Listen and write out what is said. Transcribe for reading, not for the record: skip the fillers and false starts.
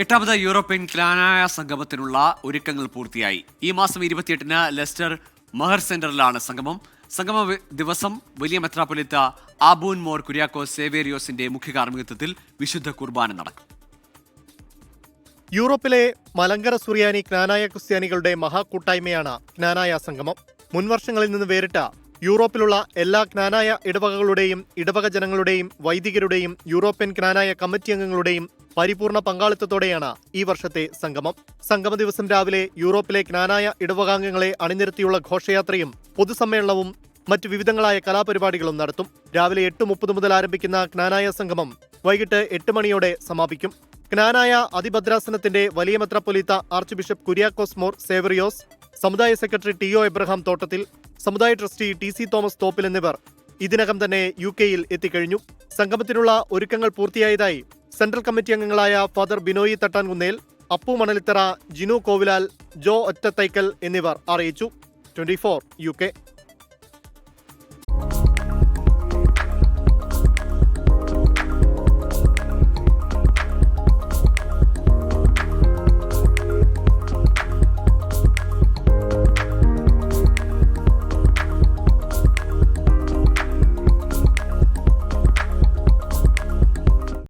എട്ടാമത് യൂറോപ്യൻ ക്നാനായ സംഗമത്തിനുള്ള ഒരുക്കങ്ങൾ പൂർത്തിയായി. ഈ മാസം 28-ന് ലെസ്റ്റർ മഹർ സെന്ററിലാണ് സംഗമം. ദിവസം വലിയ മെത്രാപ്പൊലീത്ത ആബൂൻ മോർ കുര്യാക്കോസ് സേവേരിയോസിന്റെ മുഖ്യ കാർമ്മികത്വത്തിൽ വിശുദ്ധ കുർബാന നടക്കും. യൂറോപ്പിലെ മലങ്കര സുറിയാനി ക്നാനായ ക്രിസ്ത്യാനികളുടെ മഹാകൂട്ടായ്മയാണ് ക്നാനായ സംഗമം. മുൻവർഷങ്ങളിൽ നിന്ന് വേറിട്ട യൂറോപ്പിലുള്ള എല്ലാ ക്നാനായ ഇടവകകളുടെയും ഇടവക ജനങ്ങളുടെയും വൈദികരുടെയും യൂറോപ്യൻ ക്നാനായ കമ്മിറ്റി അംഗങ്ങളുടെയും പരിപൂർണ പങ്കാളിത്തത്തോടെയാണ് ഈ വർഷത്തെ സംഗമം. സംഗമ ദിവസം രാവിലെ യൂറോപ്പിലെ ക്നാനായ ഇടവകാംഗങ്ങളെ അണിനിരത്തിയുള്ള ഘോഷയാത്രയും പൊതുസമ്മേളനവും മറ്റു വിവിധങ്ങളായ കലാപരിപാടികളും നടത്തും. രാവിലെ 8:30 മുതൽ ആരംഭിക്കുന്ന ക്നാനായ സംഗമം വൈകിട്ട് 8 മണിയോടെ സമാപിക്കും. ക്നാനായ അതിഭദ്രാസനത്തിന്റെ വലിയ മെത്രാപ്പൊലീത്ത ആർച്ച് ബിഷപ്പ് കുര്യാക്കോസ് മോർ സേവറിയോസ്, സമുദായ സെക്രട്ടറി ടി.ഒ. എബ്രഹാം തോട്ടത്തിൽ, സമുദായ ട്രസ്റ്റി ടി.സി. തോമസ് തോപ്പിൽ എന്നിവർ ഇതിനകം തന്നെ UK-യിൽ എത്തിക്കഴിഞ്ഞു. സംഗമത്തിനുള്ള ഒരുക്കങ്ങൾ പൂർത്തിയായതായി സെൻട്രൽ കമ്മിറ്റി അംഗങ്ങളായ ഫാദർ ബിനോയി തട്ടാൻകുന്നേൽ, അപ്പു മണലിത്തറ, ജിനു കോവിലാൽ, ജോ ഒറ്റത്തൈക്കൽ എന്നിവർ അറിയിച്ചു. 24 UK.